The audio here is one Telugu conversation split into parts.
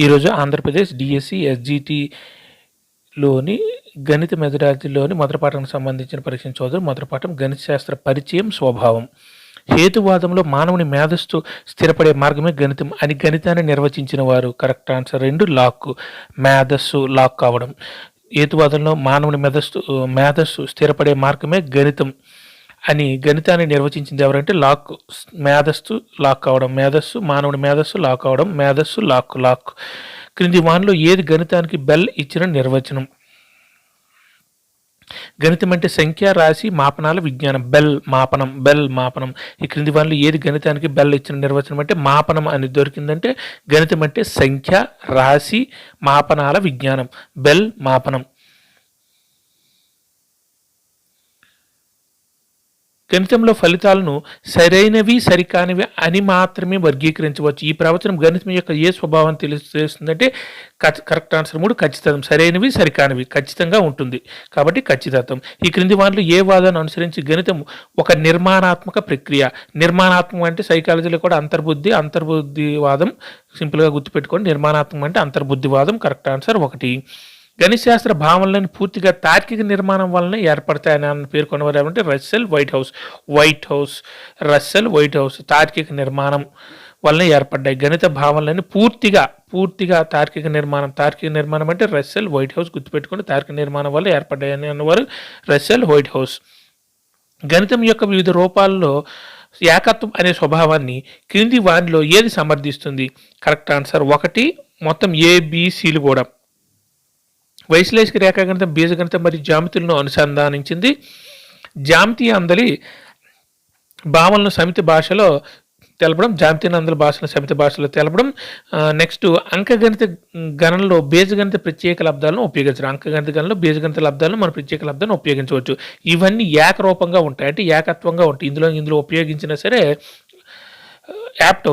ఈరోజు ఆంధ్రప్రదేశ్ డిఎస్సి ఎస్జిటిలోని గణిత మెథడాలజీలోని మొదటి పాఠానికి సంబంధించిన పరీక్షను చూద్దాం. మొదటి పాఠం గణిత శాస్త్ర పరిచయం, స్వభావం. హేతువాదంలో మానవుని మేధస్సు స్థిరపడే మార్గమే గణితం అని గణితాన్ని నిర్వచించిన వారు. Correct answer 2 lock. మేధస్సు లాక్ కావడం. హేతువాదంలో మానవుని మేధస్సు స్థిరపడే మార్గమే గణితం అని గణితాన్ని నిర్వచించింది ఎవరంటే లాక్. మేధస్సు లాక్ కావడం, మేధస్సు మానవుని మేధస్సు లాక్ కావడం, మేధస్సు లాక్. క్రింది వానిలో ఏది గణితానికి బెల్ ఇచ్చిన నిర్వచనం? గణితం అంటే సంఖ్య, రాశి, మాపనాల విజ్ఞానం. బెల్ మాపనం. ఈ క్రింది వానిలో ఏది గణితానికి బెల్ ఇచ్చిన నిర్వచనం అంటే మాపనం అని దొరికిందంటే గణితం అంటే సంఖ్య, రాశి, మాపనాల విజ్ఞానం. బెల్ మాపనం. గణితంలో ఫలితాలను సరైనవి, సరికానివి అని మాత్రమే వర్గీకరించవచ్చు. ఈ ప్రవచనం గణితం యొక్క ఏ స్వభావాన్ని తెలియజేస్తుందంటే కరెక్ట్ ఆన్సర్ 3 ఖచ్చితం. సరైనవి, సరికానివి ఖచ్చితంగా ఉంటుంది కాబట్టి ఖచ్చితత్వం. ఈ క్రింది వాటిలో ఏ వాదాన్ని అనుసరించి గణితం ఒక నిర్మాణాత్మక ప్రక్రియ? నిర్మాణాత్మకం అంటే సైకాలజీలో కూడా అంతర్బుద్ధివాదం. సింపుల్గా గుర్తుపెట్టుకోండి. నిర్మాణాత్మకం అంటే అంతర్బుద్ధివాదం. Correct answer 1. గణిత శాస్త్ర భావనలను పూర్తిగా తార్కిక నిర్మాణం వలన ఏర్పడతాయని పేర్కొన్నవారు ఏమంటే రస్సెల్ వైట్ హౌస్. తార్కిక నిర్మాణం వలన ఏర్పడ్డాయి గణిత భావనలను పూర్తిగా తార్కిక నిర్మాణం అంటే రస్సెల్ వైట్ హౌస్. గుర్తుపెట్టుకుని తార్కిక నిర్మాణం వల్ల ఏర్పడ్డాయని అన్నవారు రస్సెల్ వైట్ హౌస్. గణితం యొక్క వివిధ రూపాల్లో ఏకత్వం అనే స్వభావాన్ని క్రింది వానిలో ఏది సమర్థిస్తుంది? కరెక్ట్ ఆన్సర్ 1 మొత్తం ABCలు కూడా. వైశ్లేషిక రేఖాగణితం బీజగణితం మరియు జామితులను అనుసంధానించింది. జామితీయ అందలి భావనలను సమితి భాషలో తెలపడం, జామితీయ అందలి భాషలను సమితి భాషలో తెలపడం. నెక్స్ట్ అంకగణిత గణనలో బీజగణిత ప్రత్యేక లబ్ధాలను ఉపయోగించడం. అంకగణిత గణనలో బీజగణిత లబ్ధాలను మన ప్రత్యేక లబ్ధాలను ఉపయోగించవచ్చు. ఇవన్నీ ఏకరూపంగా ఉంటాయి అంటే ఏకత్వంగా ఉంటాయి. ఇందులో ఉపయోగించినా సరే యాప్ట్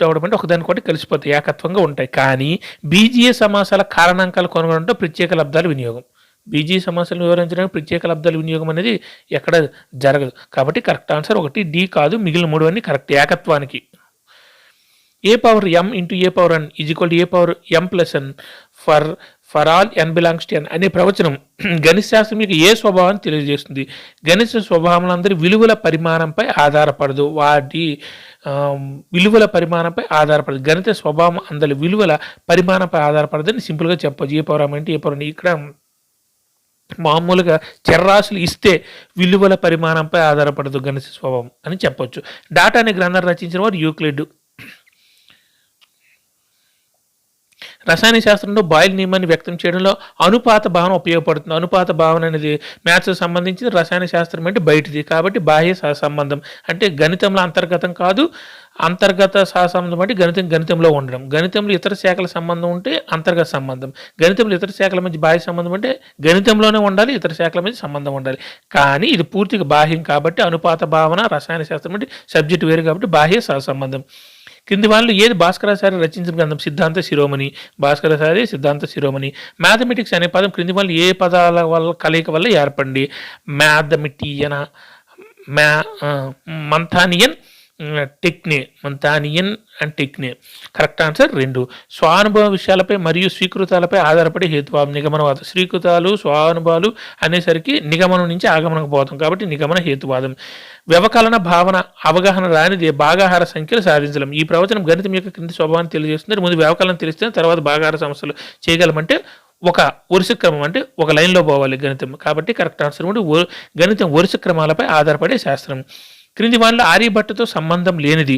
అవడం అంటే ఒకదానికొకటి కలిసిపోతాయి, ఏకత్వంగా ఉంటాయి. కానీ బీజీయ సమాసాల కారణాంకాలు కనుగొనడంతో ప్రత్యేక లబ్ధాల వినియోగం. బీజీయ సమాసాలను వివరించడానికి ప్రత్యేక లబ్ధాల వినియోగం అనేది ఎక్కడ జరగదు కాబట్టి కరెక్ట్ ఆన్సర్ 1 D కాదు. మిగిలిన 3 అన్ని కరెక్ట్. ఏకత్వానికి a⁻m × a⁻n = a⁻m+n for all n belongs to n అనే ప్రవచనం గణిత శాస్త్రం యొక్క ఏ స్వభావాన్ని తెలియజేస్తుంది? గణిత స్వభావాలందరి విలువల పరిమాణంపై ఆధారపడదు. వాటి విలువల పరిమాణంపై ఆధారపడదు. గణిత స్వభావం అందరి విలువల పరిమాణంపై ఆధారపడదని సింపుల్గా చెప్పచ్చు. a⁻m అంటే a⁻n. ఇక్కడ మామూలుగా చర్రాశులు ఇస్తే విలువల పరిమాణంపై ఆధారపడదు గణిత స్వభావం అని చెప్పొచ్చు. డాటా అనే గ్రంథాన్ని రచించిన వారు యూక్లిడ్. రసాయన శాస్త్రంలో బాయిల్ నియమాన్ని వ్యక్తం చేయడంలో అనుపాత భావన ఉపయోగపడుతుంది. అనుపాత భావన అనేది మ్యాథ్స్కి సంబంధించింది, రసాయన శాస్త్రం అంటే బయటిది కాబట్టి బాహ్య సహసంబంధం అంటే గణితంలో అంతర్గతం కాదు. అంతర్గత సహసంబంధం అంటే గణితంలో ఉండడం. గణితంలో ఇతర శాఖల సంబంధం ఉంటే అంతర్గత సంబంధం. గణితంలో ఇతర శాఖల మధ్య బాహ్య సంబంధం అంటే గణితంలోనే ఉండాలి, ఇతర శాఖల మధ్య సంబంధం ఉండాలి. కానీ ఇది పూర్తిగా బాహ్యం కాబట్టి అనుపాత భావన, రసాయన శాస్త్రం అంటే సబ్జెక్ట్ వేరు కాబట్టి బాహ్య సహసంబంధం. కింది వాళ్ళు ఏది భాస్కరాచార్య రచించిన గ్రంథం? సిద్ధాంత శిరోమణి. భాస్కరాచార్య సిద్ధాంత శిరోమణి. మ్యాథమెటిక్స్ అనే పదం క్రింది వాళ్ళు ఏ పదాల వల్ల కలయిక వల్ల ఏర్పడింది? మ్యాథమెటియన్, మంథానియన్ అండ్ టెక్నే. Correct answer 2. స్వానుభవ విషయాలపై మరియు స్వీకృతాలపై ఆధారపడి హేతువాదం, నిగమనవాదం. స్వీకృతాలు, స్వానుభవాలు అనేసరికి నిగమనం నుంచి ఆగమనకు పోతాం కాబట్టి నిగమన హేతువాదం. వ్యవకలన భావన అవగాహన రానిదే భాగాహార సంఖ్యలు సాధించలేం. ఈ ప్రవచనం గణితం యొక్క క్రింది స్వభావాన్ని తెలియజేస్తుంది. ముందు వ్యవకలనం తెలిస్తే తర్వాత భాగాహార సమస్యలు చేయగలమంటే ఒక వరుస క్రమం అంటే ఒక లైన్లో పోవాలి గణితం కాబట్టి కరెక్ట్ ఆన్సర్ 3. గణితం వరుస క్రమాలపై ఆధారపడే శాస్త్రం. క్రింది వాటిలో ఆర్యభట్టతో సంబంధం లేనిది?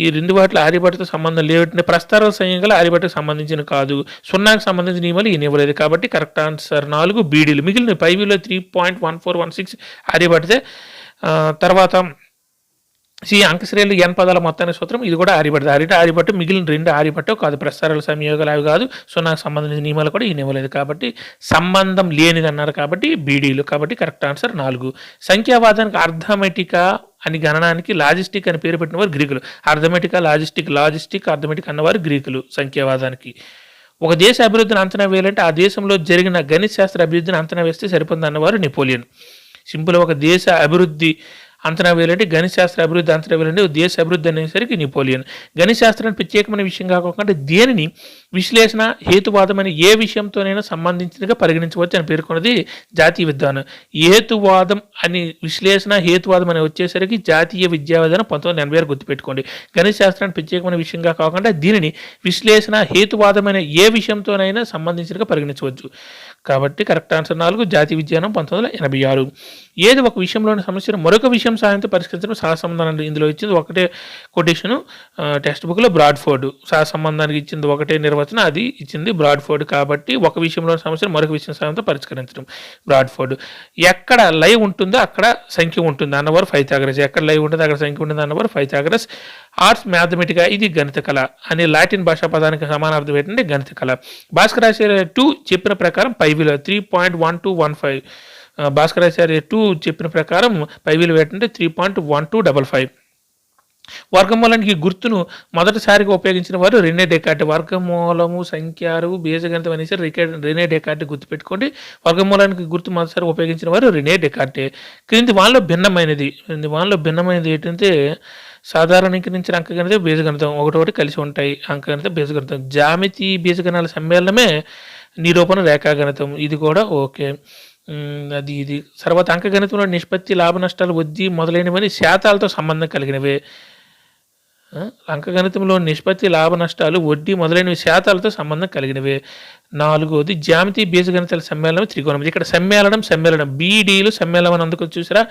ఈ 2 వాటిలో ఆర్యభట్టతో సంబంధం లేవట్టిన ప్రస్తారాల సంయోగాలు ఆర్యభట్టకు సంబంధించిన కాదు. 0కి సంబంధించిన నియమాలు ఈయన ఇవ్వలేదు కాబట్టి కరెక్ట్ ఆన్సర్ 4 బీడీలు. మిగిలిన 5లో 3.1416 ఆర్యభట్టతే. తర్వాత అంకశ్రేణులు n పదాల మొత్తాన్ని సూత్రం ఇది కూడా ఆర్యభట్టు. మిగిలిన 2 ఆర్యభట్టు కాదు. ప్రస్తారాల సంయోగాలు అవి కాదు. 0కి సంబంధించిన నియమాలు కూడా ఈయన ఇవ్వలేదు కాబట్టి సంబంధం లేనిది అన్నారు కాబట్టి బీడీలు. కాబట్టి కరెక్ట్ ఆన్సర్ 4. సంఖ్యావాదానికి అర్థమెటికా అని గణనానికి లాజిస్టిక్ అని పేరు పెట్టిన వారు గ్రీకులు. అర్థమెటికా, లాజిస్టిక్, అర్థమెటిక్ అన్నవారు గ్రీకులు. సంఖ్యావాదానికి ఒక దేశ అభివృద్ధిని అంచనా వేయాలంటే ఆ దేశంలో జరిగిన గణిత శాస్త్ర అభివృద్ధిని అంచనా వేస్తే సరిపోతుంది అన్నవారు నెపోలియన్. సింపుల్. ఒక దేశ అభివృద్ధి అంచనా వేయాలంటే గణిత శాస్త్ర అభివృద్ధి అంచనా వేయాలంటే దేశ అభివృద్ధి అనేసరికి నెపోలియన్. గణిత శాస్త్రాన్ని ప్రత్యేకమైన విషయం కాకుండా దేనిని విశ్లేషణ హేతువాదం అనే ఏ విషయంతోనైనా సంబంధించినగా పరిగణించవచ్చు అని పేర్కొన్నది జాతీయ విధానం. హేతువాదం అని విశ్లేషణ హేతువాదం అని వచ్చేసరికి జాతీయ విద్యా విధానం 1986 గుర్తుపెట్టుకోండి. గణిత శాస్త్రాన్ని ప్రత్యేకమైన విషయంగా కాకుండా దీనిని విశ్లేషణ హేతువాదం అనే ఏ విషయంతోనైనా సంబంధించినగా పరిగణించవచ్చు. కాబట్టి కరెక్ట్ ఆన్సర్ 4 జాతీయ విజ్ఞానం 1986. ఏది ఒక విషయంలోని సమస్యను మరొక విషయం సహాయంతో పరిష్కరించడం సహసంబంధాన్ని ఇందులో ఇచ్చింది ఒకటే కొటేషను టెక్స్ట్ బుక్లో బ్రాడ్ఫోర్డ్. సహసంబంధానికి ఇచ్చింది ఒకటే నిర్వచనం, అది ఇచ్చింది బ్రాడ్ఫోర్డ్. కాబట్టి ఒక విషయంలోని సమస్యను మరొక విషయం సహాయంతో పరిష్కరించడం బ్రాడ్ఫోర్డ్. ఎక్కడ లైవ్ ఉంటుందో అక్కడ సంఖ్య ఉంటుంది అన్నవారు పైథాగరస్. ఎక్కడ లైవ్ ఉంటుందో అక్కడ సంఖ్య ఉంటుంది అన్నవారు పైథాగరస్. ఆర్ట్స్ మ్యాథమెటికా ఇది గణిత కళ అనే లాటిన్ భాషా పదానికి సమానార్థం ఏంటంటే గణిత కళ. భాస్కరాచార్య 2 చెప్పిన ప్రకారం పై విలువ 3.1215. భాస్కరాచార్య 2 చెప్పిన ప్రకారం పై విలువ ఏంటంటే 3.1255. వర్గమూలానికి గుర్తును మొదటిసారిగా ఉపయోగించిన వారు రెనే డెకార్ట్. వర్గమూలము సంఖ్యాలు బీజగణితం అనేసి రెనే డెకార్ట్ గుర్తుపెట్టుకోండి. వర్గమూలానికి గుర్తు మొదటిసారి ఉపయోగించిన వారు రెనే డెకార్టే. క్రింది వాళ్ళలో భిన్నమైనది ఏంటంటే సాధారణీకరించిన అంకగణితం బీజగణితం ఒకటొకటి కలిసి ఉంటాయి. అంకగణితం బీజగణితం. జామితి బీజగణాల సమ్మేళనమే నిరూపణ రేఖాగణితం. ఇది కూడా ఓకే. ఇది తర్వాత అంకగణితంలో నిష్పత్తి లాభ నష్టాలు వడ్డీ మొదలైనవని శాతాలతో సంబంధం కలిగినవే. అంకగణితంలో నిష్పత్తి లాభ నష్టాలు వడ్డీ మొదలైనవి శాతాలతో సంబంధం కలిగినవే. 4వది జామితి బీజగణితాల సమ్మేళనం త్రికోణం. ఇక్కడ సమ్మేళనం బీడీలు సమ్మేళనం అని అందుకు చూసారా,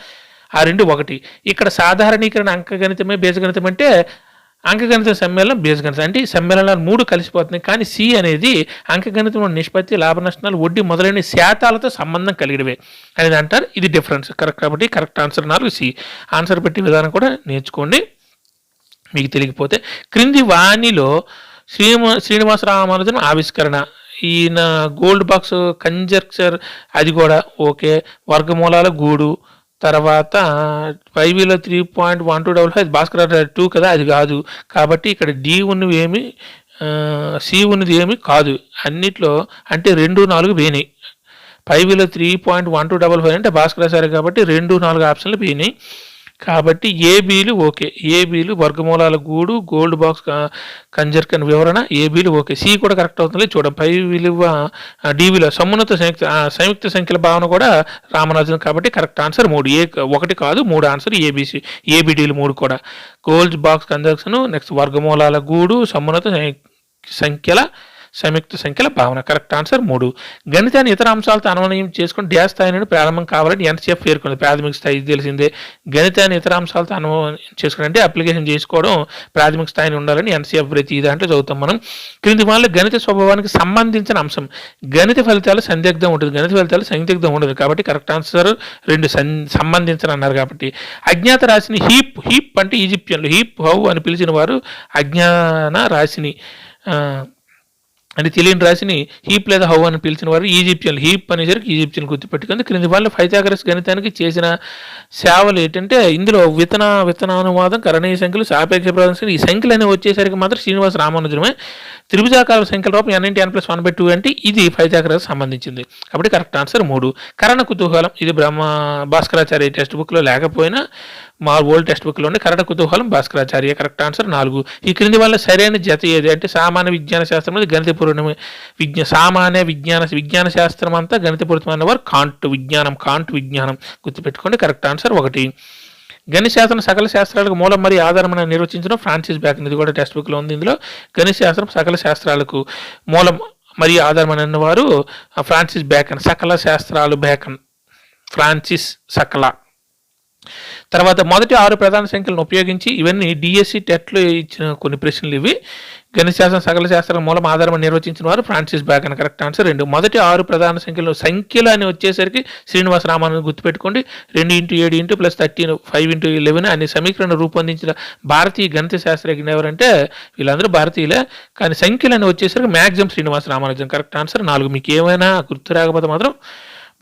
ఆ రెండు ఒకటి. ఇక్కడ సాధారణీకరణ అంకగణితమే బీజగణితం అంటే అంకగణిత సమ్మేళనం బీజగణితం అంటే ఈ సమ్మేళనాలు 3 కలిసిపోతున్నాయి. కానీ సి అనేది అంకగణితంలో నిష్పత్తి లాభ నష్టాలు వడ్డీ మొదలైన శాతాలతో సంబంధం కలిగినవే అనేది అంటారు. ఇది డిఫరెన్స్. కరెక్ట్ కాబట్టి కరెక్ట్ ఆన్సర్ 4 సి. ఆన్సర్ పెట్టే విధానం కూడా నేర్చుకోండి మీకు తెలియకపోతే. క్రింది వాణిలో శ్రీనివాస రామానుజన్ ఆవిష్కరణ. ఈయన గోల్డ్ బాక్స్ కంజర్చర్ అది కూడా ఓకే. వర్గమూలాల గూడు. తర్వాత 5లో 3.1255 భాస్కర్ 2 కదా, అది కాదు. కాబట్టి ఇక్కడ డి ఉన్నవి ఏమి సి ఉన్నది ఏమి కాదు. అన్నిట్లో అంటే 2, 4 పోయినాయి. 5లో 3.1255 అంటే భాస్కరాచార్య కాబట్టి 2, 4 ఆప్షన్లు పోయినాయి. కాబట్టి ఏబీలు ఓకే. ఏబీలు వర్గమూలాల గూడు గోల్డ్ బాక్స్ కంజర్కన్ వివరణ ఏబీలు ఓకే. సి కూడా కరెక్ట్ అవుతుంది చూడండి. 5 విలువ డి విలువ సమున్నత సంయుక్త సంఖ్యల భావన కూడా రామరాజన్ కాబట్టి కరెక్ట్ ఆన్సర్ 3. ఒకటి కాదు 3 ఆన్సర్ ఏబీసీ. ఏబిడీలు 3 కూడా. గోల్డ్ బాక్స్ కంజర్కన్ నెక్స్ట్ వర్గమూలాల గూడు సమున్నత సంయుక్త సంఖ్యల భావన కరెక్ట్ ఆన్సర్ 3. గణితాన్ని ఇతర అంశాలతో అనువయం చేసుకుని డ్యాష్ స్థాయి నుండి ప్రారంభం కావాలని ఎన్సీఎఫ్ పేర్కొంది. ప్రాథమిక స్థాయి తెలిసిందే. గణితాన్ని ఇతర అంశాలతో అనువయం చేసుకుని అంటే అప్లికేషన్ చేసుకోవడం ప్రాథమిక స్థాయిని ఉండాలని ఎన్సీఎఫ్ ప్రతి దాంట్లో చదువుతాం మనం. క్రింది వాళ్ళ గణిత స్వభావానికి సంబంధించిన అంశం. గణిత ఫలితాలు సందిగ్ధం ఉంటుంది, గణిత ఫలితాలు సందిగ్ధం ఉండదు. కాబట్టి కరెక్ట్ ఆన్సర్ 2 సంబంధించిన అన్నారు. కాబట్టి అజ్ఞాత రాశిని హీప్ అంటే ఈజిప్షియన్లు హీప్ హౌ అని పిలిచిన వారు అజ్ఞాన రాశిని అని తెలియని రాశిని హీప్ లేదా హౌ అని పిలిచిన వారు ఈజిప్షియన్లు. హీప్ అనేసరికి ఈజిప్షియన్లు గుర్తుపెట్టుకుంది. క్రింది వాళ్ళు పైథాగరస్ గణితానికి చేసిన సేవలు ఏంటంటే ఇందులో విత్తనానువాదం కరణీయ సంఖ్యలు సాపేక్ష ప్రదర్శన ఈ సంఖ్యలు అనేవి వచ్చేసరికి మాత్రం శ్రీనివాస రామానుజమే. త్రిభుజాకార సంఖ్యల రూపం n/(1/2) అంటే ఇది పైథాగరస్ సంబంధించింది. కాబట్టి కరెక్ట్ ఆన్సర్ 3. కరణ కుతూహలం ఇది భాస్కరాచార్య టెక్స్ట్ బుక్లో లేకపోయినా మా ఓల్డ్ టెక్స్ట్ బుక్లో ఉండే కరణ కుతూహలం భాస్కరాచార్య కరెక్ట్ ఆన్సర్ 4. ఈ క్రింది వల్ల సరైన జత ఏది అంటే సామాన్య విజ్ఞాన శాస్త్రం గణితపూర్ణ సామాన్య విజ్ఞాన శాస్త్రం అంతా గణితపూరితమైన వారు కాంట్ విజ్ఞానం గుర్తుపెట్టుకోండి కరెక్ట్ ఆన్సర్ 1. గణిత శాస్త్రం సకల శాస్త్రాలకు మూలం మరియు ఆధారమైన నిర్వచించడం ఫ్రాన్సిస్ బ్యాకన్. ఇది కూడా టెక్స్ట్ బుక్లో ఉంది. ఇందులో గణిత శాస్త్రం సకల శాస్త్రాలకు మూలం మరియు ఆధారమైన వారు ఫ్రాన్సిస్ బ్యాకన్. సకల శాస్త్రాలు బ్యాకన్ ఫ్రాన్సిస్ సకల. తర్వాత మొదటి 6 ప్రధాన సంఖ్యలను ఉపయోగించి ఇవన్నీ డిఎస్సి టెట్లో ఇచ్చిన కొన్ని ప్రశ్నలు ఇవి. గణిత శాస్త్రం సకల శాస్త్రం మూలం ఆధారం నిర్వచించిన వారు ఫ్రాన్సిస్ బ్యాకన్ కరెక్ట్ ఆన్సర్ 2. మొదటి 6 ప్రధాన సంఖ్యలు అని వచ్చేసరికి శ్రీనివాస రామానుజన్ గుర్తుపెట్టుకోండి. 2 × 7 + 13 5 × 11 అనే సమీకరణ రూపొందించిన భారతీయ గణిత శాస్త్రజ్ఞ ఎవరంటే వీళ్ళందరూ భారతీయులే. కానీ సంఖ్యలు అని వచ్చేసరికి maximum Srinivasa Ramanujan correct answer 4. మీకు ఏమైనా గుర్తు రాకపోతే మాత్రం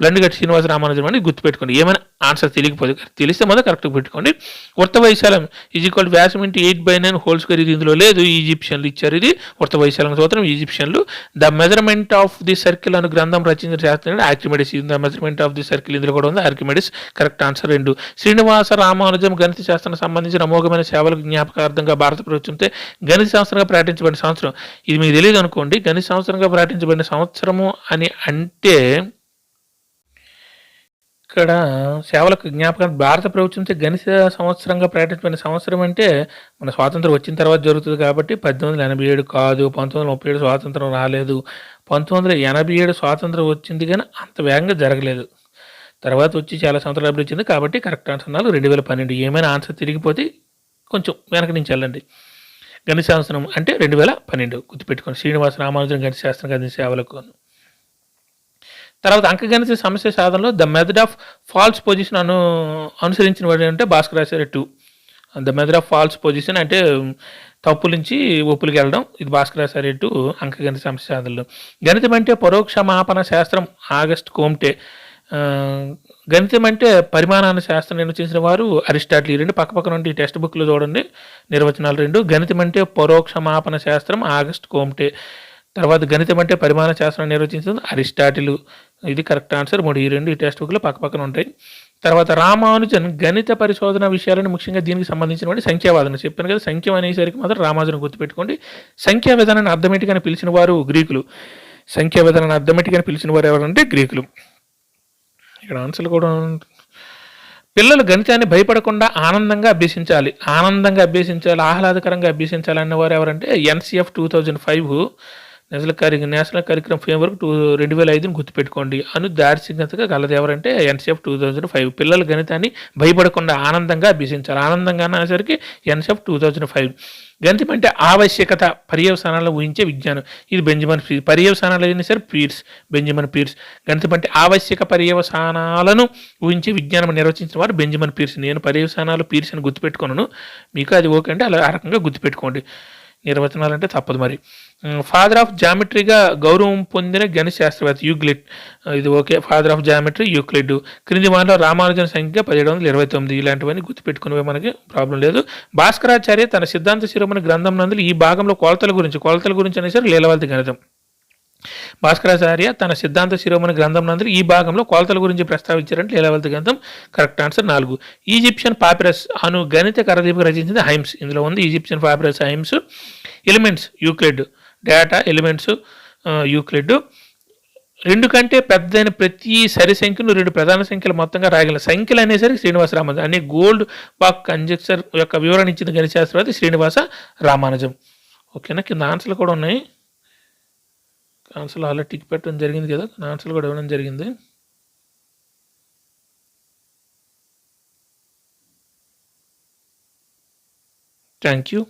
బ్లండిగట్టి శ్రీనివాస రామానుజం అని గుర్తుపెట్టుకోండి. ఏమైనా ఆన్సర్ తెలియకపోతే తెలిస్తే మొదలు కరెక్ట్గా పెట్టుకోండి. వృత్త వైశాల్యం ఈజ్ఈక్వల్ వ్యాసం ఇంటూ 8/9 హోల్ స్క్వేర్, ఇది ఇందులో లేదు, ఈజిప్షియన్లు ఇచ్చారు. ఇది వృత్త వైశాల్యం సూత్రం ఈజిప్షియన్లు. The measurement of the circle అను గ్రంథం రచించిన శాస్త్రజ్ఞుడు Archimedes. The measurement of the circle ఇందులో కూడా ఉంది, Archimedes. Correct answer 2. Srinivasa Ramanujam గణిత శాస్త్రానికి సంబంధించిన అమోఘమైన సేవలకు జ్ఞాపకార్థంగా భారత ప్రభుత్వంతో గణిత శాస్త్రంగా ప్రకటించబడిన సంవత్సరం. ఇది మీకు తెలియదు అనుకోండి. గణిత సంవత్సరంగా ప్రకటించబడిన సంవత్సరము అని అంటే ఇక్కడ సేవలకు జ్ఞాపకం భారత ప్రభుత్వంతో గణిత సంవత్సరంగా ప్రకటించబడిన సంవత్సరం అంటే మన స్వాతంత్రం వచ్చిన తర్వాత జరుగుతుంది కాబట్టి 1887 కాదు, 1937 స్వాతంత్రం రాలేదు. 1987 స్వాతంత్రం వచ్చింది కానీ అంత వేగంగా జరగలేదు. తర్వాత వచ్చి చాలా సంవత్సరాలు అభివృద్ధి వచ్చింది కాబట్టి కరెక్ట్ ఆన్సర్ 2012. ఏమైనా ఆన్సర్ తిరిగిపోతే కొంచెం వెనక నుంచి వెళ్ళండి. గణిత శాస్త్రం అంటే 2012 గుర్తుపెట్టుకోండి. శ్రీనివాస రామానుజన్ గణిత శాస్త్రం గణిత సేవలకు. తర్వాత అంకగణిత సమస్య సాధనలో the method of false position అనుసరించిన వాడు అంటే Bhaskaracharya 2. The method of false position అంటే తప్పుల నుంచి ఒప్పులకి వెళ్ళడం, ఇది భాస్కరాచార్య 2 అంకగణిత సమస్య సాధనలో. గణితం అంటే పరోక్ష మాపన శాస్త్రం ఆగస్ట్ కోమ్టే. గణితం అంటే పరిమాణాన్ని శాస్త్రం నిర్వచించిన వారు అరిస్టాటిల్. ఈ 2 పక్కపక్కన ఉండి టెక్స్ట్ బుక్లో చూడండి నిర్వచనాలు 2. గణితం అంటే పరోక్ష మాపన శాస్త్రం ఆగస్ట్ కోమ్టే. తర్వాత గణితం అంటే పరిమాణ శాస్త్రం నిర్వచించింది అరిస్టాటిల్. ఇది కరెక్ట్ ఆన్సర్ 3. ఈ 2 ఈ టెక్స్ట్ బుక్లో పక్కపక్కన ఉంటాయి. తర్వాత రామానుజన్ గణిత పరిశోధన విషయాలను ముఖ్యంగా దీనికి సంబంధించిన సంఖ్యావాదన చెప్పాను కదా. సంఖ్య అనేసరికి మాత్రం రామానుజన్ గుర్తుపెట్టుకోండి. సంఖ్యా విధానాన్ని అర్థమెటిక్గా పిలిచిన వారు గ్రీకులు. సంఖ్యా విధానాన్ని అర్థమెటిక్గా పిలిచిన వారు ఎవరంటే గ్రీకులు. ఇక్కడ ఆన్సర్లు కూడా పిల్లలు గణితాన్ని భయపడకుండా ఆనందంగా అభ్యసించాలి, ఆహ్లాదకరంగా అభ్యసించాలి అన్నవారు ఎవరంటే NCF 2005 నేషనల్ కరిక్యులం ఫ్రేమ్వర్క్ 2005 గుర్తుపెట్టుకోండి. దార్శనికతగా గలది ఎవరంటే NCF 2005. పిల్లలు గణితాన్ని భయపడకుండా ఆనందంగా అభ్యసించాలి. ఆనందంగా అనేసరికి NCF 2005. గణితం అంటే ఆవశ్యకత పర్యవసానాలను ఊహించే విజ్ఞానం, ఇది బెంజమిన్ పీర్స్. పర్యవసానాలు అయినా సరే బెంజమిన్ పీర్స్. గణితం అంటే ఆవశ్యక పర్యవసానాలను ఊహించే విజ్ఞానం నిర్వచించిన వారు బెంజమిన్ పీర్స్. నేను పర్యవసానాలు పీర్స్ అని గుర్తుపెట్టుకున్నాను, మీకు అది ఓకే అంటే అలా ఆ రకంగా గుర్తుపెట్టుకోండి. నిర్వచనాలు అంటే తప్పదు మరి. ఫాదర్ ఆఫ్ జామెట్రీగా గౌరవం పొందిన గణిత శాస్త్రవేత్త యూక్లిడ్. ఇది okay. Father of geometry Euclid. క్రింది వాటిలో రామానుజన్ సంఖ్య 1729. ఇలాంటివన్నీ గుర్తుపెట్టుకునేవి మనకి ప్రాబ్లం లేదు. భాస్కరాచార్య తన సిద్ధాంత శిరోమణి గ్రంథం నందు ఈ భాగంలో కొలతల గురించి అనేసరి లీలవల్తి గణితం. భాస్కరాచార్య తన సిద్ధాంత శిరోమణి గ్రంథం నందు ఈ భాగంలో కొలతల గురించి ప్రస్తావించారంటే లీలవల్తి గ్రంథం. Correct answer 4. ఈజిప్షియన్ పాపిరస్ అను గణిత కరదీపిక రచించింది హైమ్స్. ఇందులో ఉంది Egyptian papyrus hymns. Elements Euclid. Data elements Euclid. 2 కంటే పెద్దైన ప్రతి సరి సంఖ్యను 2 ప్రధాన సంఖ్యలు మొత్తంగా రాయగల సంఖ్యలు అనేసరికి శ్రీనివాస రామానుజం. అనే గోల్డ్ బాక్ కంజెక్చర్ యొక్క వివరణ ఇచ్చిన గణిత శాస్త్రవేత్త శ్రీనివాస రామానుజం. ఓకేనా. కింద ఆన్సర్లు కూడా ఉన్నాయి. ఆన్సర్లు ఆల్రెడీ టిక్ పెట్టడం జరిగింది కదా, ఆన్సర్లు కూడా ఇవ్వడం జరిగింది. Thank you.